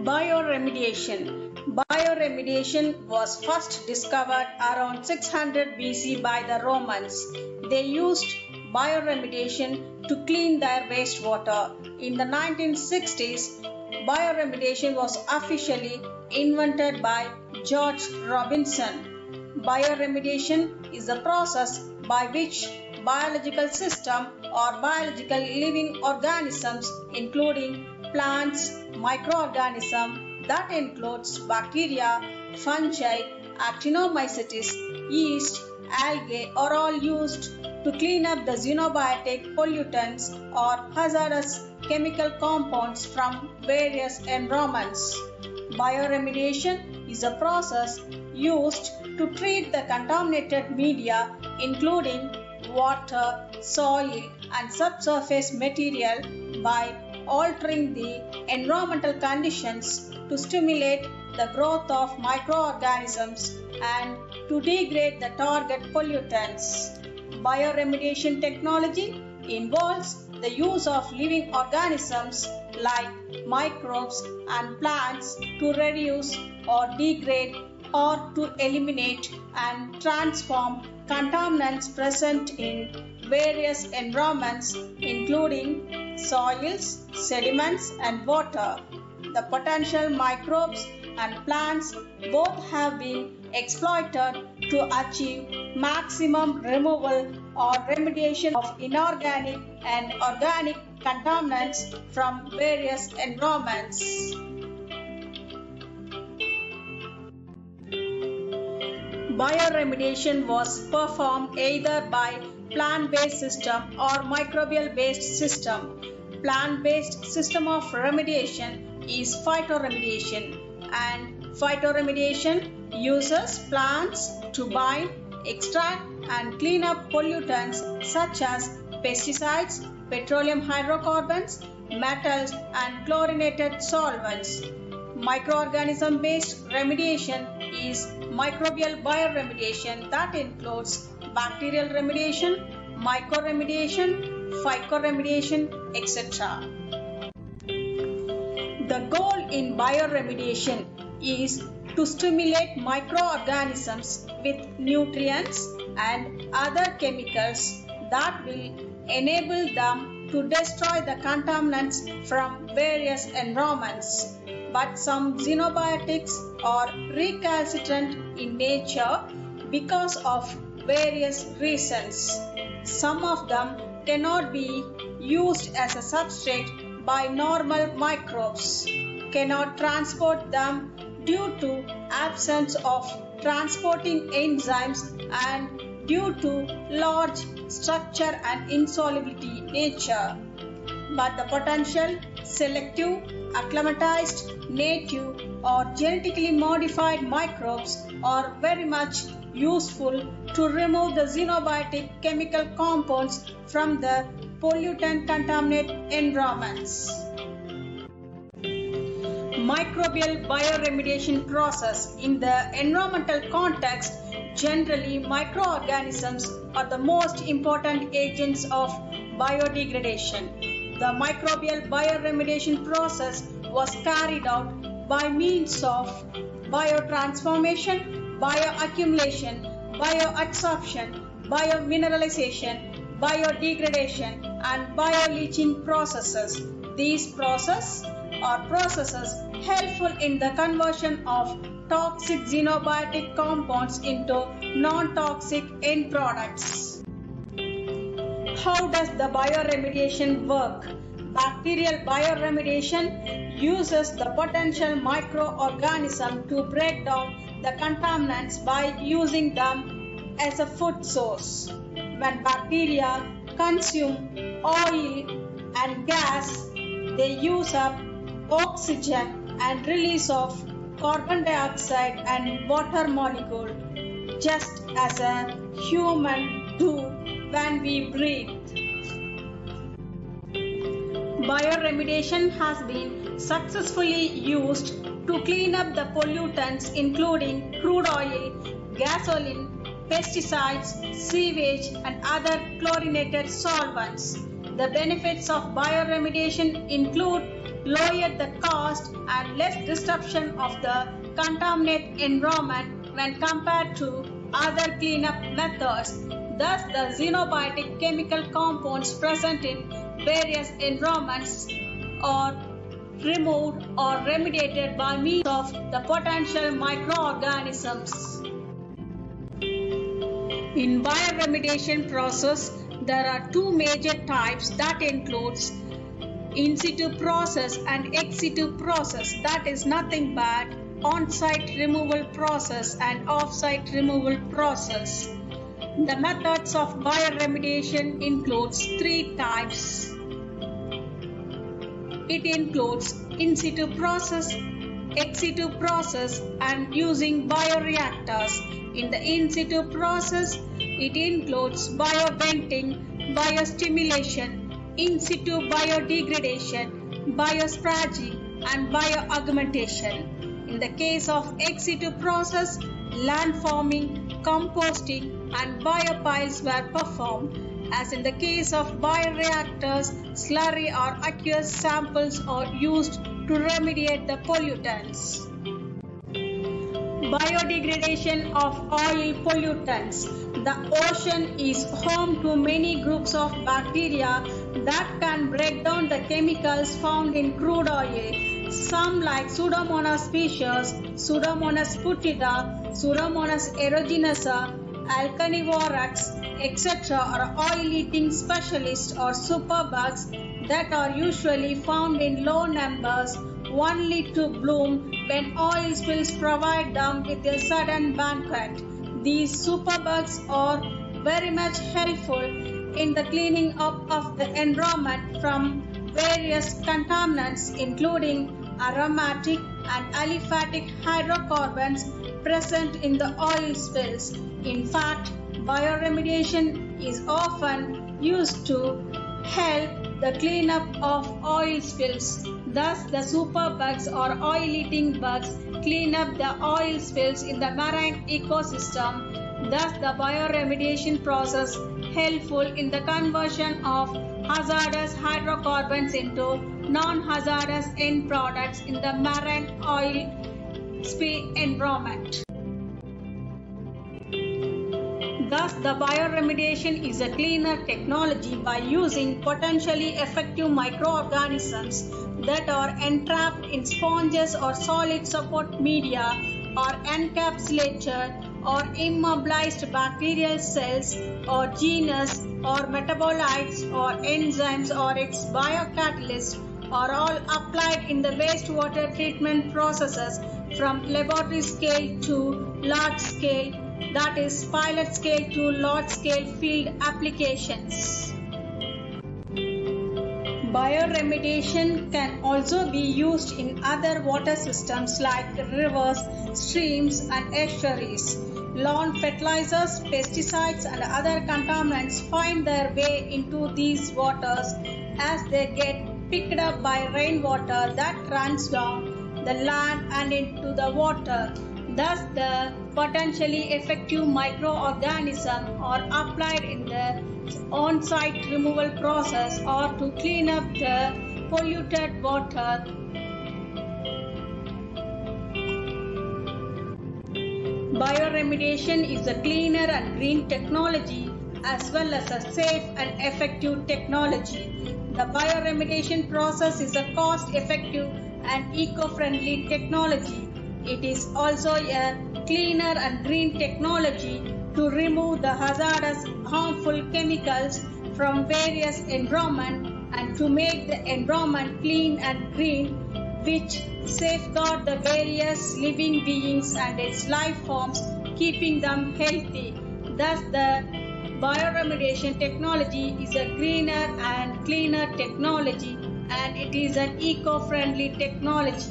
Bioremediation. Bioremediation was first discovered around 600 BC by the Romans. They used bioremediation to clean their wastewater. In the 1960s, bioremediation was officially invented by George Robinson. Bioremediation is the process by which biological system or biological living organisms, including plants, microorganisms that includes bacteria, fungi, actinomycetes, yeast, algae are all used to clean up the xenobiotic pollutants or hazardous chemical compounds from various environments. Bioremediation is a process used to treat the contaminated media, including water, soil, and subsurface material by altering the environmental conditions to stimulate the growth of microorganisms and to degrade the target pollutants. Bioremediation technology involves the use of living organisms like microbes and plants to reduce or degrade or to eliminate and transform contaminants present in various environments, including soils, sediments, and water. The potential microbes and plants both have been exploited to achieve maximum removal or remediation of inorganic and organic contaminants from various environments. Bioremediation was performed either by plant-based system or microbial-based system. Plant-based system of remediation is phytoremediation, and phytoremediation uses plants to bind, extract and clean up pollutants such as pesticides, petroleum hydrocarbons, metals and chlorinated solvents. Microorganism-based remediation is microbial bioremediation that includes bacterial remediation, mycoremediation, phycoremediation, etc. The goal in bioremediation is to stimulate microorganisms with nutrients and other chemicals that will enable them to destroy the contaminants from various environments. But some xenobiotics are recalcitrant in nature because of various reasons. Some of them cannot be used as a substrate by normal microbes, cannot transport them due to absence of transporting enzymes and due to large structure and insolubility nature. But the potential selective, acclimatized, native or genetically modified microbes are very much useful to remove the xenobiotic chemical compounds from the pollutant contaminated environments. Microbial bioremediation process. In the environmental context, generally microorganisms are the most important agents of biodegradation. The microbial bioremediation process was carried out by means of biotransformation, bioaccumulation, bioadsorption, biomineralization, biodegradation and bioleaching processes. These processes are processes helpful in the conversion of toxic xenobiotic compounds into non-toxic end products. How does the bioremediation work? Bacterial bioremediation uses the potential microorganism to break down the contaminants by using them as a food source. When bacteria consume oil and gas, they use up oxygen and release of carbon dioxide and water molecule, just as a human do when we breathe. Bioremediation has been successfully used to clean up the pollutants including crude oil, gasoline, pesticides, sewage and other chlorinated solvents. The benefits of bioremediation include lower the cost and less disruption of the contaminated environment when compared to other cleanup methods. Thus, the xenobiotic chemical compounds present in various environments are removed or remediated by means of the potential microorganisms. In bioremediation process, there are two major types that includes in situ process and ex situ process, that is nothing but on-site removal process and off-site removal process. The methods of bioremediation includes three types. It includes in situ process, ex situ process and using bioreactors. In the in situ process, it includes bioventing, biostimulation, in situ biodegradation, biospraging and bioaugmentation. In the case of ex situ process, land farming, composting and biopiles were performed. As in the case of bioreactors, slurry or aqueous samples are used to remediate the pollutants. Biodegradation of oil pollutants. The ocean is home to many groups of bacteria that can break down the chemicals found in crude oil. Some like Pseudomonas species, Pseudomonas putida, Pseudomonas aeruginosa, Alcanivorax, etc. are oil-eating specialists or superbugs that are usually found in low numbers only to bloom when oil spills provide them with a sudden banquet. These superbugs are very much helpful in the cleaning up of the environment from various contaminants including aromatic and aliphatic hydrocarbons present in the oil spills. In fact, bioremediation is often used to help the cleanup of oil spills. Thus, the superbugs or oil-eating bugs clean up the oil spills in the marine ecosystem. Thus, the bioremediation process helpful in the conversion of hazardous hydrocarbons into non-hazardous end products in the marine oil spill environment. Thus, the bioremediation is a cleaner technology by using potentially effective microorganisms that are entrapped in sponges or solid support media or encapsulated or immobilized bacterial cells or genus or metabolites or enzymes or its biocatalysts are all applied in the wastewater treatment processes from laboratory scale to large scale, that is pilot scale to large scale field applications. Bioremediation can also be used in other water systems like rivers, streams and estuaries. Lawn fertilizers, pesticides and other contaminants find their way into these waters as they get picked up by rainwater that runs down the land and into the water. Thus, the potentially effective microorganisms are applied in the on-site removal process or to clean up the polluted water. Bioremediation is a cleaner and green technology as well as a safe and effective technology. The bioremediation process is a cost-effective and eco-friendly technology. It is also a cleaner and green technology to remove the hazardous, harmful chemicals from various environments and to make the environment clean and green, which safeguard the various living beings and its life forms, keeping them healthy. Thus, the bioremediation technology is a greener and cleaner technology, and it is an eco-friendly technology.